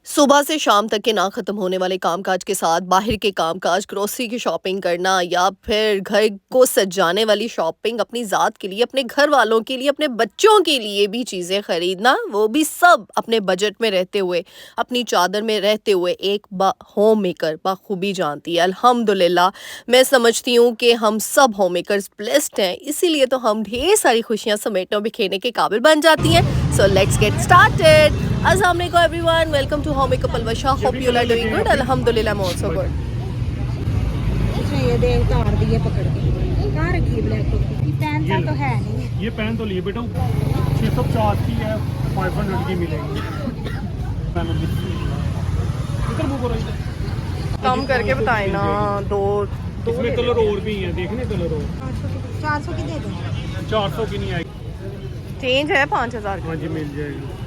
सुबह से शाम तक के ना खत्म होने वाले कामकाज के साथ बाहर के कामकाज, ग्रोसरी की शॉपिंग करना या फिर घर को सजाने वाली शॉपिंग, अपनी ज़ात के लिए, अपने घर वालों के लिए, अपने बच्चों के लिए भी चीज़ें खरीदना, वो भी सब अपने बजट में रहते हुए, अपनी चादर में रहते हुए एक होम मेकर बखूबी जानती है। अल्हम्दुलिल्लाह, मैं समझती हूँ कि हम सब होम मेकर्स ब्लेस्ड हैं, इसीलिए तो हम ढेर सारी खुशियाँ समेटने और बिखेरने के काबिल बन जाती हैं। So let's get started. अस्सलाम वालेकुम everyone, welcome to home makeup Alvasha. Hope you are doing good. अल्हम्दुलिल्लाह, आई एम आल्सो गुड। उसने ये देख तार दी है पकड़ के। कहाँ रखी है ब्लैक टोपी? पहनता तो है नहीं। ये पेन तो लिए बेटा 650 की है, 500 की मिलेगी। इधर मुंह करो इधर। कम करके बताए ना। दो इसमें कलर और भी हैं, देखने कलर और 400 की दे दो। 400 की नहीं आएगी। चेंज है 5000 हाँ जी, मिल जाएगी।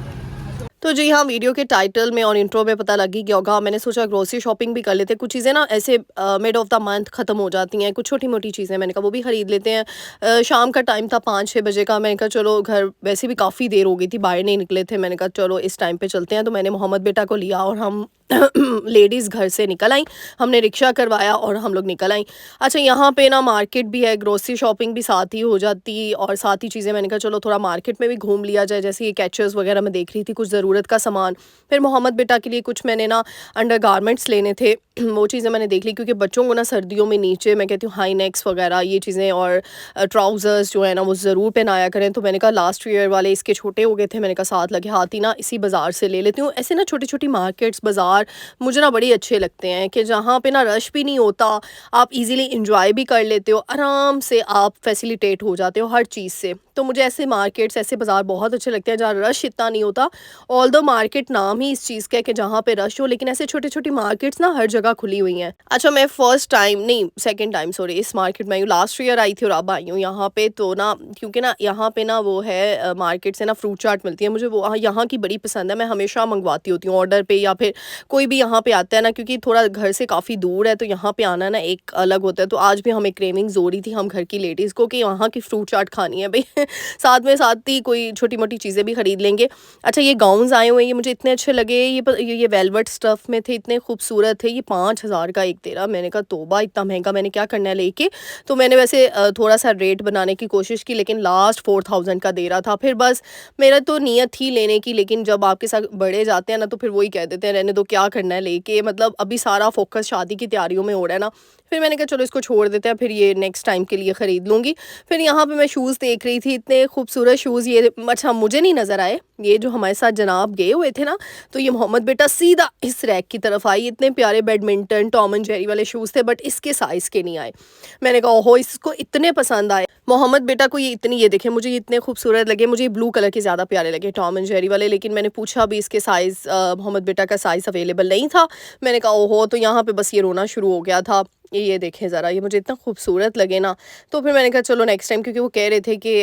तो जी हाँ, वीडियो के टाइटल में और इंट्रो में पता लगी गया होगा, मैंने सोचा ग्रोसरी शॉपिंग भी कर लेते हैं। कुछ चीज़ें ना ऐसे मिड ऑफ द मंथ ख़त्म हो जाती हैं, कुछ छोटी मोटी चीज़ें मैंने कहा वो भी ख़रीद लेते हैं। शाम का टाइम था 5-6 बजे का, मैंने कहा चलो, घर वैसे भी काफ़ी देर हो गई थी, बाहर नहीं निकले थे, मैंने कहा चलो इस टाइम पे चलते हैं। तो मैंने मोहम्मद बेटा को लिया और हम लेडीज़ घर से निकल आई, हमने रिक्शा करवाया और हम लोग निकल आई। अच्छा, यहाँ पे ना मार्केट भी है, ग्रोसरी शॉपिंग भी साथ ही हो जाती और साथ ही चीज़ें, मैंने कहा चलो थोड़ा मार्केट में भी घूम लिया जाए। जैसे ये कैचर्स वगैरह मैं देख रही थी, कुछ ज़रूरत का सामान। फिर मोहम्मद बेटा के लिए कुछ मैंने ना अंडर गारमेंट्स लेने थे, वो चीज़ें मैंने देख ली, क्योंकि बच्चों को ना सर्दियों में नीचे मैं कहती हूँ हाई नेक्स वगैरह ये चीज़ें और ट्राउज़र्स जो है ना वो ज़रूर पहनाया करें। तो मैंने कहा लास्ट ईयर वाले इसके छोटे हो गए थे, मैंने कहा साथ लगे हाथ ही ना इसी बाज़ार से ले लेती हूँ। ऐसे ना छोटी छोटी मार्केट्स, बाज़ार मुझे ना बड़े अच्छे लगते हैं कि जहाँ पे ना रश भी नहीं होता, आप इजीली इंजॉय भी कर लेते हो, आराम से आप फैसिलिटेट हो जाते हो हर चीज़ से। तो मुझे ऐसे मार्केट्स, ऐसे बाज़ार बहुत अच्छे लगते हैं जहाँ रश इतना नहीं होता। ऑल्दो मार्केट नाम ही इस चीज़ का है कि जहाँ पे रश हो, लेकिन ऐसे छोटी छोटी मार्केट्स ना हर जगह खुली हुई हैं। अच्छा, मैं फर्स्ट टाइम नहीं, सेकंड टाइम सॉरी, इस मार्केट में आई हूँ। लास्ट ईयर आई थी और अब आई हूँ यहाँ पे। तो ना क्योंकि ना यहाँ पे ना वो है मार्केट से ना फ्रूट चाट मिलती है, मुझे वो यहाँ की बड़ी पसंद है। मैं हमेशा मंगवाती होती हूँ ऑर्डर पे, या फिर कोई भी यहाँ पे आता है ना, क्योंकि थोड़ा घर से काफ़ी दूर है तो यहाँ पे आना ना एक अलग होता है। तो आज भी हमें क्रेविंग्स हो रही थी हम घर की लेडीज़ को कि यहाँ की फ्रूट चाट खानी है भाई। साथ ही कोई छोटी मोटी चीज़ें भी खरीद लेंगे। अच्छा, ये गाउन्स आए हुए हैं, ये मुझे इतने अच्छे लगे। ये वेलवेट स्टफ़ में थे, इतने खूबसूरत थे। ये 5000 का एक दे रहा। मैंने कहा तौबा, इतना महंगा मैंने क्या करना है लेके। तो मैंने वैसे थोड़ा सा रेट बनाने की कोशिश की, लेकिन लास्ट 4000 का दे रहा था। फिर बस मेरा तो नीयत थी लेने की, लेकिन जब आपके साथ बड़े जाते हैं ना तो फिर वही कह देते हैं रहने दो, क्या करना है लेके। मतलब अभी सारा फोकस शादी की तैयारियों में हो रहा है ना। फिर मैंने कहा चलो इसको छोड़ देते हैं, फिर ये नेक्स्ट टाइम के लिए ख़रीद लूँगी। फिर यहाँ पे मैं शूज़ देख रही थी, इतने खूबसूरत शूज़। ये अच्छा मुझे नहीं नज़र आए, ये जो हमारे साथ जनाब गए हुए थे ना, तो ये मोहम्मद बेटा सीधा इस रैक की तरफ आई। इतने प्यारे बैडमिंटन टॉम एंड जेरी वाले शूज़ थे, बट इसके साइज़ के नहीं आए। मैंने कहा ओहो, इसको इतने पसंद आए मोहम्मद बेटा को, ये देखें, मुझे ये इतने खूबसूरत लगे। मुझे ब्लू कलर के ज़्यादा प्यारे लगे टॉम एंड जेरी वाले, लेकिन मैंने पूछा भी इसके साइज़, मोहम्मद बेटा का साइज़ अवेलेबल नहीं था। मैंने कहा ओहो, तो यहाँ पे बस ये रोना शुरू हो गया था। ये देखें ज़रा, ये मुझे इतना खूबसूरत लगे ना। तो फिर मैंने कहा चलो नेक्स्ट टाइम, क्योंकि वो कह रहे थे कि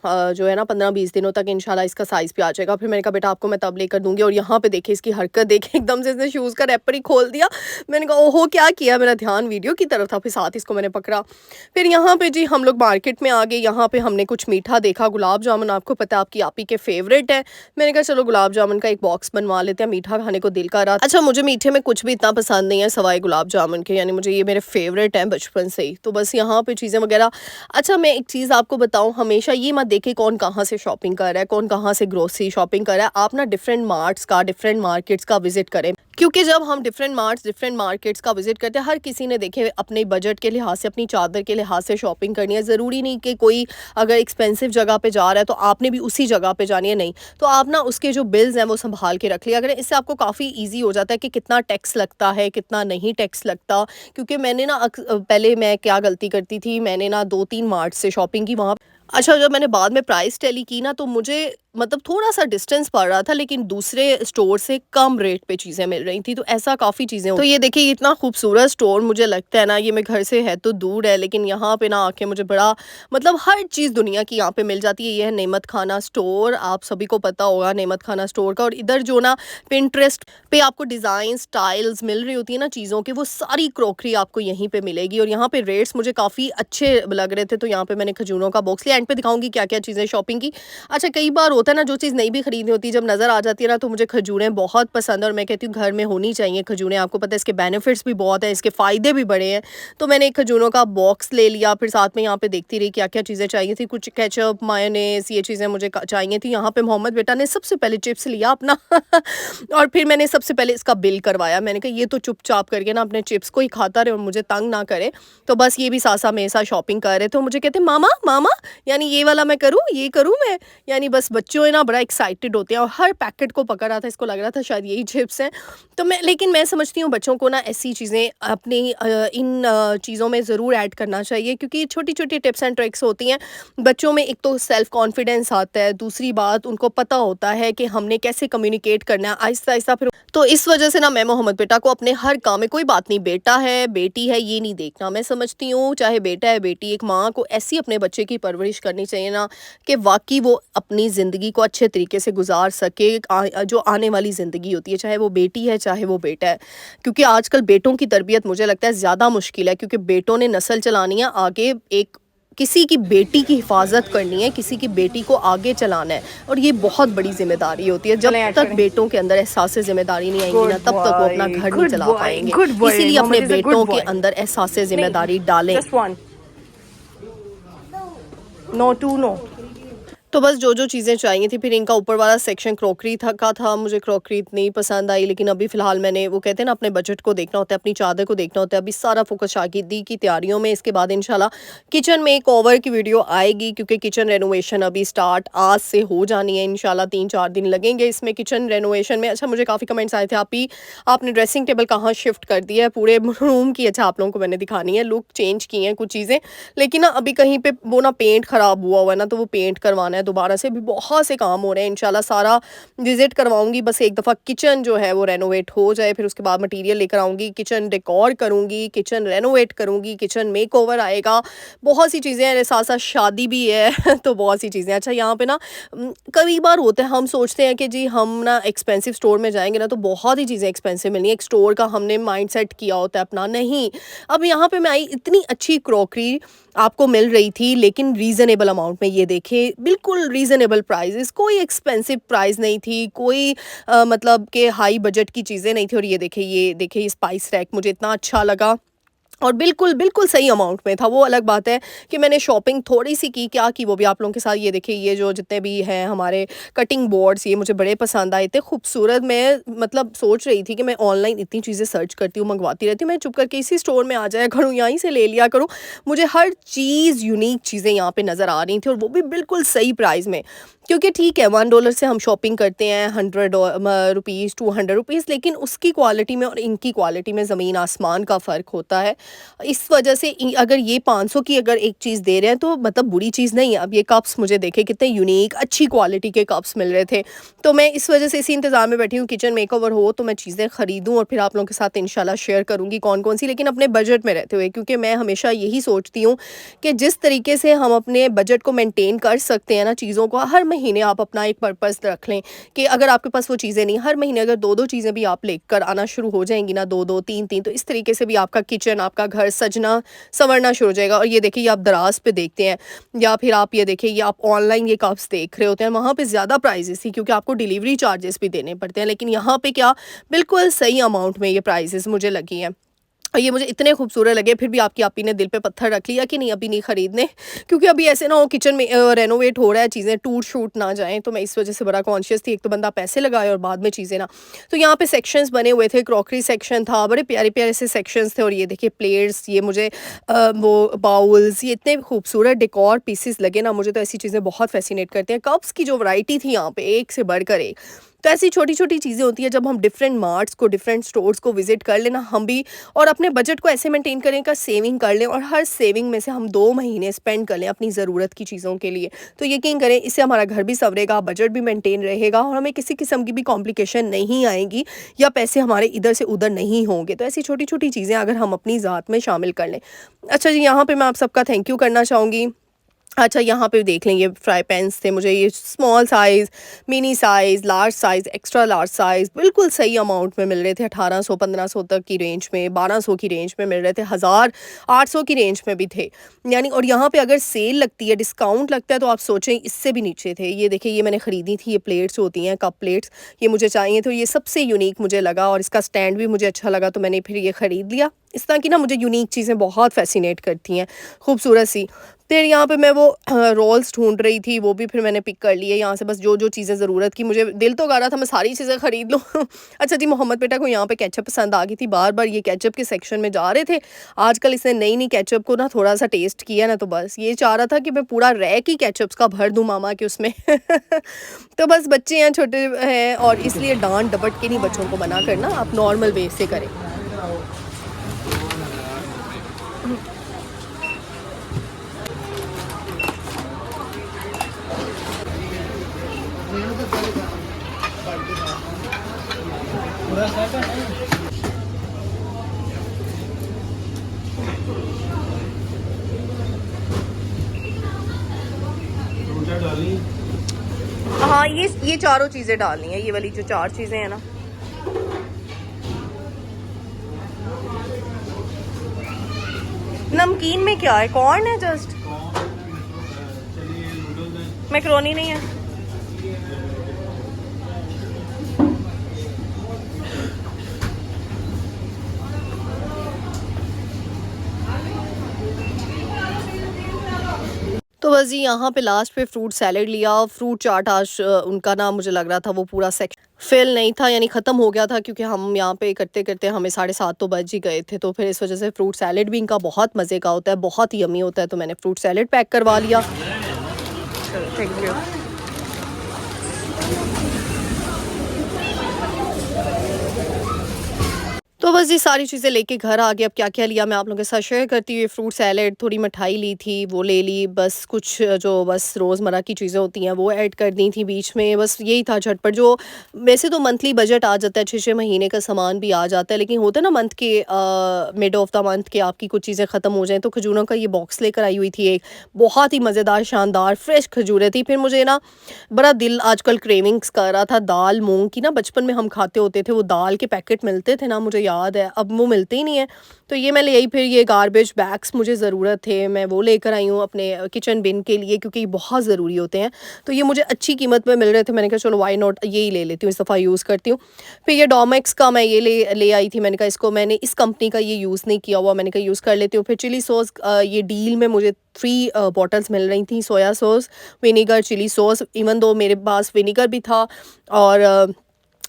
जो है ना 15-20 दिनों तक इंशाल्लाह इसका साइज़ भी आ जाएगा। फिर मैंने कहा बेटा आपको मैं तब लेकर दूंगी। और यहाँ पे देखें इसकी हरकत देखें, एकदम से इसने शूज़ का रैपर ही खोल दिया। मैंने कहा ओहो क्या किया, मेरा ध्यान वीडियो की तरफ था, फिर साथ इसको मैंने पकड़ा। फिर यहाँ पे जी हम लोग मार्केट में आ गए। यहाँ पे हमने कुछ मीठा देखा, गुलाब जामुन, आपको पता है आपकी आपी के फेवरेट है। मैंने कहा चलो गुलाब जामुन का एक बॉक्स बनवा लेते हैं, मीठा खाने को दिल कर रहा। अच्छा, मुझे मीठे में कुछ भी इतना पसंद नहीं है सवाए गुलाब जामुन के, यानी मुझे ये मेरे फेवरेट हैं बचपन से ही। तो बस यहाँ पे चीज़ें वगैरह। अच्छा, मैं एक चीज़ आपको बताऊँ, हमेशा ये मत देखें कौन कहाँ से शॉपिंग कर रहा है, कौन कहाँ से ग्रोसरी शॉपिंग कर रहा है। आप ना डिफरेंट मार्ट्स का, डिफरेंट मार्केट्स का विजिट करें, क्योंकि जब हम डिफरेंट मार्ट्स, डिफरेंट मार्केट्स का विजिट करते हैं, हर किसी ने देखे अपने बजट के लिहाज से, अपनी चादर के लिहाज से शॉपिंग करनी है। ज़रूरी नहीं कि कोई अगर एक्सपेंसिव जगह पे जा रहा है तो आपने भी उसी जगह पे जानी है, नहीं। तो आप ना उसके जो बिल्स हैं वो संभाल के रख लिया अगर, इससे आपको काफ़ी ईजी हो जाता है कि कितना टैक्स लगता है, कितना नहीं टैक्स लगता। क्योंकि मैंने ना पहले मैं क्या गलती करती थी, मैंने ना 2-3 मार्ट से शॉपिंग की वहाँ। अच्छा, जब मैंने बाद में प्राइस टैली की ना, तो मुझे मतलब थोड़ा सा डिस्टेंस पड़ रहा था, लेकिन दूसरे स्टोर से कम रेट पे चीज़ें मिल रही थी। तो ऐसा काफ़ी चीज़ें। तो ये देखिए, इतना खूबसूरत स्टोर मुझे लगता है ना, ये मेरे घर से है तो दूर है, लेकिन यहाँ पे ना आके मुझे बड़ा मतलब हर चीज़ दुनिया की यहाँ पे मिल जाती है। ये है नेमत खाना स्टोर, आप सभी को पता होगा नेमत खाना स्टोर का। और इधर जो ना पिंटरेस्ट पे आपको डिज़ाइन स्टाइल्स मिल रही होती है ना चीज़ों के, वो सारी क्रॉकरी आपको यहीं पे मिलेगी। और यहाँ पे रेट्स मुझे काफ़ी अच्छे लग रहे थे, तो यहाँ पे मैंने खजूरों का बॉक्स लिया। एंड पे दिखाऊंगी क्या क्या चीज़ें शॉपिंग की। अच्छा, कई बार होता है ना, जो चीज़ नहीं भी खरीदनी होती जब नज़र आ जाती है ना, तो मुझे खजूरें बहुत पसंद है और मैं कहती हूँ घर में होनी चाहिए खजूरें। आपको पता है इसके बेनिफिट्स भी बहुत हैं, इसके फ़ायदे भी बड़े हैं। तो मैंने एक खजूरों का बॉक्स ले लिया, फिर साथ में यहाँ पे देखती रही क्या-क्या चीज़ें चाहिए थी। कुछ केचअप, मायोनेज़ ये चीज़ें मुझे चाहिए थी। यहाँ पे मोहम्मद बेटा ने सबसे पहले चिप्स लिया अपना और फिर मैंने सबसे पहले इसका बिल करवाया। मैंने कहा ये तो चुपचाप करके ना अपने चिप्स को ही खाता रहे और मुझे तंग ना करे। तो बस ये भी साथ-साथ मेरे साथ शॉपिंग कर रहे थे। मुझे कहते मामा, मामा यानी ये वाला मैं करूँ, ये करूँ मैं? यानी बस बच्चों है ना बड़ा एक्साइटेड होते हैं और हर पैकेट को पकड़ रहा था, इसको लग रहा था शायद यही चिप्स हैं। तो लेकिन मैं समझती हूँ बच्चों को ना ऐसी चीज़ें अपनी इन चीज़ों में ज़रूर ऐड करना चाहिए, क्योंकि छोटी-छोटी टिप्स एंड ट्रिक्स होती हैं। बच्चों में एक तो सेल्फ कॉन्फिडेंस आता है, दूसरी बात उनको पता होता है कि हमने कैसे कम्युनिकेट करना है आहिस्ता-आहिस्ता। फिर तो इस वजह से ना मैं मोहम्मद बेटा को अपने हर काम में, कोई बात नहीं बेटा है, बेटी है, ये नहीं देखना। मैं समझती हूँ चाहे बेटा है, बेटी, एक माँ को ऐसी अपने बच्चे की परवरिश करनी चाहिए ना कि वाक़ई वो अपनी ज़िंदगी को अच्छे तरीके से गुज़ार सके। जो आने वाली ज़िंदगी होती है, चाहे वो बेटी है, चाहे वो बेटा है। क्योंकि आजकल बेटों की तरबियत मुझे लगता है ज़्यादा मुश्किल है, क्योंकि बेटों ने नस्ल चलानी है आगे, एक किसी की बेटी की हिफाजत करनी है, किसी की बेटी को आगे चलाना है और ये बहुत बड़ी ज़िम्मेदारी होती है। जब तक बेटों के अंदर एहसास ज़िम्मेदारी नहीं आएंगी ना, तब तक वो अपना घर नहीं चला पाएंगे। इसीलिए अपने बेटों के अंदर एहसास ज़िम्मेदारी डालें। No to no. तो बस जो चीज़ें चाहिए थी, फिर इनका ऊपर वाला सेक्शन क्रॉकरी था। मुझे क्रॉकरी इतनी पसंद आई, लेकिन अभी फ़िलहाल मैंने, वो कहते हैं ना अपने बजट को देखना होता है, अपनी चादर को देखना होता है। अभी सारा फोकस शागिर्दी की तैयारियों में। इसके बाद इंशाल्लाह किचन में एक ओवर की वीडियो आएगी, क्योंकि किचन रेनोवेशन अभी स्टार्ट आज से हो जानी है। इंशाल्लाह 3-4 दिन लगेंगे इसमें किचन रेनोवेशन में। अच्छा, मुझे काफ़ी कमेंट्स आए थे आपने ड्रेसिंग टेबल कहाँ शिफ्ट कर दिया है पूरे रूम की। अच्छा, आप लोगों को मैंने दिखानी है, लुक चेंज की हैं कुछ चीज़ें, लेकिन ना अभी कहीं पे वो ना पेंट ख़राब हुआ है ना, तो वो पेंट करवाना है दोबारा से। भी बहुत से काम हो रहे हैं, इंशाल्लाह सारा विजिट करवाऊंगी। बस एक दफ़ा किचन जो है वो रेनोवेट हो जाए, फिर उसके बाद मटेरियल लेकर आऊँगी, किचन डेकोर करूँगी, किचन रेनोवेट करूँगी, किचन मेकओवर आएगा, बहुत सी चीज़ें हैं। साथ साथ शादी भी है तो बहुत सी चीज़ें। अच्छा, यहाँ पे ना कई बार होता है, हम सोचते हैं कि जी हम ना एक्सपेंसिव स्टोर में जाएंगे ना तो बहुत ही चीज़ें एक्सपेंसिव मिलनी है, एक स्टोर का हमने माइंड सेट किया होता है अपना। नहीं, अब यहाँ पे मैं आई, इतनी अच्छी क्रॉकरी आपको मिल रही थी, लेकिन रीज़नेबल अमाउंट में। ये देखिए, बिल्कुल रीज़नेबल प्राइसेस, कोई एक्सपेंसिव प्राइस नहीं थी, कोई मतलब कि हाई बजट की चीज़ें नहीं थी। और ये देखिए स्पाइस रैक मुझे इतना अच्छा लगा और बिल्कुल सही अमाउंट में था। वो अलग बात है कि मैंने शॉपिंग थोड़ी-सी की, क्या की वो भी आप लोगों के साथ। ये देखिए, ये जो जितने भी हैं हमारे कटिंग बोर्ड्स, ये मुझे बड़े पसंद आए थे, खूबसूरत। मैं मतलब सोच रही थी कि मैं ऑनलाइन इतनी चीज़ें सर्च करती हूँ, मंगवाती रहती हूँ, मैं चुप करके इसी स्टोर में आ जाया करूँ, यहीं से ले लिया करूँ। मुझे हर चीज़ यूनिक चीज़ें यहाँ पे नज़र आ रही थी और वो भी बिल्कुल सही प्राइस में। क्योंकि ठीक है, $1 से हम शॉपिंग करते हैं, ₹100 $200, लेकिन उसकी क्वालिटी में और इनकी क्वालिटी में ज़मीन आसमान का फ़र्क होता है। इस वजह से अगर ये 500 की अगर एक चीज़ दे रहे हैं तो मतलब बुरी चीज़ नहीं है। अब ये कप्स मुझे देखे कितने यूनिक अच्छी क्वालिटी के कप्स मिल रहे थे, तो मैं इस वजह से इसी इंतज़ार में बैठी हूँ किचन मेकओवर हो तो मैं चीज़ें ख़रीदूँ और फिर आप लोगों के साथ इंशाल्लाह शेयर करूँगी कौन-कौन सी, लेकिन अपने बजट में रहते हुए। क्योंकि मैं हमेशा यही सोचती हूँ कि जिस तरीके से हम अपने बजट को मेंटेन कर सकते हैं ना, चीज़ों को हर महीने आप अपना एक पर्पस रख लें कि अगर आपके पास वो चीज़ें नहीं, हर महीने अगर 2-2 चीज़ें भी आप लेकर आना शुरू हो जाएंगी ना, 2-2 3-3, तो इस तरीके से भी आपका किचन, आपका घर सजना संवरना शुरू हो जाएगा। और ये देखिए, ये आप दराज पे देखते हैं या फिर आप ये देखिए, ये आप ऑनलाइन ये कप्स देख रहे होते हैं, वहाँ पे ज़्यादा प्राइजेस थी क्योंकि आपको डिलीवरी चार्जेस भी देने पड़ते हैं, लेकिन यहाँ पे क्या बिल्कुल सही अमाउंट में ये प्राइजेस मुझे लगी हैं। और ये मुझे इतने खूबसूरत लगे, फिर भी आपकी आपी ने दिल पे पत्थर रख लिया कि नहीं, अभी नहीं ख़रीदने, क्योंकि अभी ऐसे ना हो किचन में रेनोवेट हो रहा है, चीज़ें टूट शूट ना जाएं। तो मैं इस वजह से बड़ा कॉन्शियस थी, एक तो बंदा पैसे लगाए और बाद में चीज़ें ना। तो यहाँ पे सेक्शंस बने हुए थे, क्रॉकरी सेक्शन था, बड़े प्यारे प्यारे से सेक्शंस थे। और ये देखिए प्लेट्स, ये मुझे वो बाउल्स, ये इतने खूबसूरत डेकोर पीसेस लगे ना, मुझे तो ऐसी चीज़ें बहुत फैसिनेट करते हैं। कप्स की जो वैरायटी थी यहाँ पे, एक से बढ़कर एक। तो ऐसी छोटी छोटी चीज़ें होती हैं, जब हम डिफरेंट मार्ट्स को, डिफरेंट स्टोर्स को विजिट कर लेना हम भी, और अपने बजट को ऐसे मेंटेन करें का सेविंग कर लें, और हर सेविंग में से हम 2 महीने स्पेंड कर लें अपनी ज़रूरत की चीज़ों के लिए, तो यकीन करें इससे हमारा घर भी संवरेगा, बजट भी मेंटेन रहेगा और हमें किसी किस्म की भी कॉम्प्लिकेशन नहीं आएगी या पैसे हमारे इधर से उधर नहीं होंगे। तो ऐसी छोटी छोटी चीज़ें अगर हम अपनी ज़ात में शामिल कर लें। अच्छा जी, यहाँ पर मैं आप सबका थैंक यू करना चाहूँगी अच्छा, यहाँ पे देख लें, ये फ्राई पैन्स थे, मुझे ये small size, mini size, large size, extra large size बिल्कुल सही अमाउंट में मिल रहे थे। 1800-1500 तक की रेंज में, 1200 की रेंज में मिल रहे थे, 1800 की रेंज में भी थे। यानी और यहाँ पे अगर सेल लगती है, डिस्काउंट लगता है, तो आप सोचें इससे भी नीचे थे। ये देखिए, ये मैंने ख़रीदी थी, ये प्लेट्स होती हैं, कप प्लेट्स, ये मुझे चाहिए, तो ये सबसे यूनिक मुझे लगा और इसका स्टैंड भी मुझे अच्छा लगा, तो मैंने फिर ये ख़रीद लिया। इस तरह की ना मुझे यूनिक चीज़ें बहुत फ़ैसिनेट करती हैं, खूबसूरत सी। फिर यहाँ पे मैं वो रोल्स ढूँढ रही थी, वो भी फिर मैंने पिक कर लिए यहाँ से। बस जो चीज़ें ज़रूरत की, मुझे दिल तो कर रहा था मैं सारी चीज़ें ख़रीद लूँ। अच्छा जी, मोहम्मद बेटा को यहाँ पे केचप पसंद आ गई थी, बार-बार ये केचप के सेक्शन में जा रहे थे। आजकल इसने नई-नई केचप को ना थोड़ा-सा टेस्ट किया ना, तो बस ये चाह रहा था कि मैं पूरा रैक ही केचप्स का भर दूँ मामा के उसमें। तो बस बच्चे हैं, छोटे हैं, और इसलिए डाँट डपट के नहीं बच्चों को मना करना, आप नॉर्मल वे से करें। हाँ, ये चारों चीज़ें डालनी है, ये वाली जो 4 चीज़ें हैं ना। नमकीन में क्या है? कॉर्न है जस्ट, मैक्रोनी नहीं है। तो बस जी, यहाँ पे लास्ट पे फ्रूट सैलेड लिया। फ्रूट चाट आज उनका ना मुझे लग रहा था वो पूरा सेक्शन फिल नहीं था, यानी ख़त्म हो गया था, क्योंकि हम यहाँ पे करते-करते हमें 7:30 तो बज ही गए थे। तो फिर इस वजह से फ्रूट सैलेड भी इनका बहुत मज़े का होता है, बहुत ही यम्मी होता है, तो मैंने फ्रूट सैलेड पैक करवा लिया। Thank you. तो बस ये सारी चीज़ें लेके घर आ गए। अब क्या-क्या लिया मैं आप लोगों के साथ शेयर करती हूँ। फ्रूट सैलेड, थोड़ी मिठाई ली थी, वो ले ली। बस कुछ जो बस रोज़मर्रा की चीज़ें होती हैं वो ऐड कर दी थी बीच में। बस यही था झटपट। जो वैसे तो मंथली बजट आ जाता है, 6-6 महीने का सामान भी आ जाता है, लेकिन होता है ना मंथ के मिड ऑफ द मंथ के आपकी कुछ चीज़ें ख़त्म हो जाएँ, तो खजूरों का ये बॉक्स लेकर आई हुई थी एक। बहुत ही मज़ेदार, शानदार, फ्रेश खजूरें थी। फिर मुझे ना बड़ा दिल आजकल क्रेविंग्स कर रहा था दाल मूँग की ना, बचपन में हम खाते होते थे, वो दाल के पैकेट मिलते थे ना, मुझे याद है, अब वो मिलते ही नहीं है। तो ये मैं ले आई। फिर ये गार्बेज बैग्स मुझे ज़रूरत थे, मैं वो लेकर आई हूँ अपने किचन बिन के लिए, क्योंकि ये बहुत ज़रूरी होते हैं। तो ये मुझे अच्छी कीमत में मिल रहे थे, मैंने कहा चलो व्हाई नॉट, ये ही ले लेती हूँ, इस दफ़ा यूज़ करती हूँ। फिर ये डोमेक्स का मैं ये ले आई थी, मैंने कहा इसको, मैंने इस कंपनी का ये यूज़ नहीं किया हुआ, मैंने कहा यूज़ कर लेती हूँ। फिर चिली सॉस, ये डील में मुझे 3 बॉटल्स मिल रही थी, soya sauce, vinegar, chilli sauce. Even दो मेरे पास विनेगर भी था और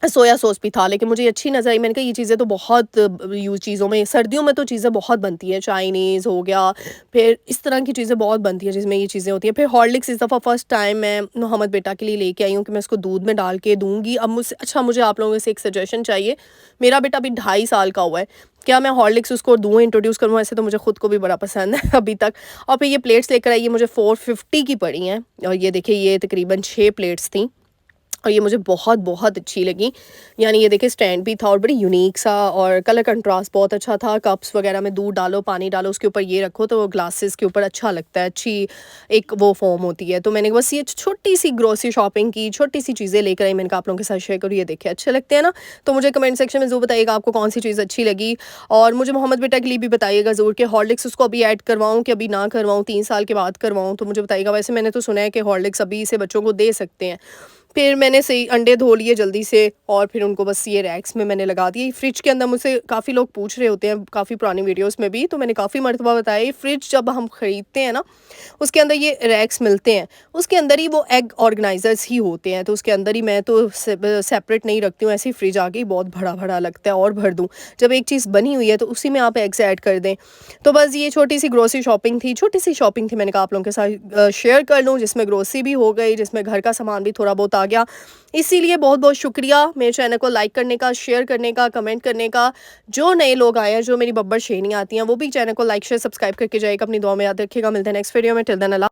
सोया सॉस भी था, लेकिन मुझे ये अच्छी नज़र आई। मैंने कहा ये चीज़ें तो बहुत यूज़ चीज़ों में, सर्दियों में तो चीज़ें बहुत बनती हैं, चाइनीज़ हो गया, फिर इस तरह की चीज़ें बहुत बनती हैं जिसमें ये चीज़ें होती हैं। फिर हॉर्लिक्स इस दफ़ा फर्स्ट टाइम मैं मोहम्मद बेटा के लिए लेके आई हूँ कि मैं उसको दूध में डाल के दूँगी। अब मुझसे अच्छा, मुझे आप लोगों से एक सजेशन चाहिए। मेरा बेटा अभी 2.5 साल का हुआ है, क्या मैं हॉर्लिक्स उसको दूँ, इंट्रोड्यूस करूँ? ऐसे तो मुझे खुद को भी बड़ा पसंद है अभी तक। और फिर ये प्लेट्स लेकर आई, ये मुझे 450 की पड़ी हैं, और ये देखिए ये तकरीबन 6 प्लेट्स थी और ये मुझे बहुत बहुत अच्छी लगी। यानी ये देखिए स्टैंड भी था और बड़ी यूनिक सा, और कलर कंट्रास्ट बहुत अच्छा था। कप्स वगैरह में दूध डालो, पानी डालो, उसके ऊपर ये रखो तो ग्लासेस के ऊपर अच्छा लगता है, अच्छी एक वो फॉर्म होती है। तो मैंने बस ये छोटी सी ग्रोसरी शॉपिंग की, छोटी सी चीज़ें लेकर आई, मैंने कहा आप लोगों के साथ शेयर करूँ। ये देखिए अच्छे लगते हैं ना, तो मुझे कमेंट सेक्शन में ज़रूर बताइएगा आपको कौन सी चीज़ अच्छी लगी, और मुझे मोहम्मद बेटा के लिए भी बताइएगा ज़रूर कि हॉर्लिक्स उसको अभी ऐड करवाऊँ कि अभी ना करवाऊँ, 3 साल के बाद करवाऊँ, तो मुझे बताइएगा। वैसे मैंने तो सुना है कि हॉर्लिक्स अभी से बच्चों को दे सकते हैं। फिर मैंने सही अंडे धो लिए जल्दी से, और फिर उनको बस ये रैक्स में मैंने लगा दिए। फ्रिज के अंदर मुझसे काफ़ी लोग पूछ रहे होते हैं, काफ़ी पुरानी वीडियोस में भी, तो मैंने काफ़ी मर्तबा बताया, फ्रिज जब हम ख़रीदते हैं ना, उसके अंदर ये रैक्स मिलते हैं, उसके अंदर ही वो एग ऑर्गेनाइजर्स ही होते हैं, तो उसके अंदर ही, मैं तो सेपरेट नहीं रखती हूँ, ऐसे ही फ्रिज आके बहुत बड़ा बड़ा लगता है और भर दूँ। जब एक चीज़ बनी हुई है तो उसी में आप एग्स ऐड कर दें। तो बस ये छोटी सी ग्रोसरी शॉपिंग थी, छोटी सी शॉपिंग थी, मैंने कहा आप लोगों के साथ शेयर कर लूँ, जिसमें ग्रोसरी भी हो गई, जिसमें घर का सामान भी थोड़ा बहुत आ गया। इसीलिए बहुत बहुत शुक्रिया मेरे चैनल को लाइक करने का, शेयर करने का, कमेंट करने का। जो नए लोग आए हैं, जो मेरी बब्बर शेरनी आती हैं, वो भी चैनल को लाइक शेयर सब्सक्राइब करके जाएगा। अपनी दुआ में याद रखिएगा। मिलते हैं नेक्स्ट वीडियो में। टिल देन अल्लाह।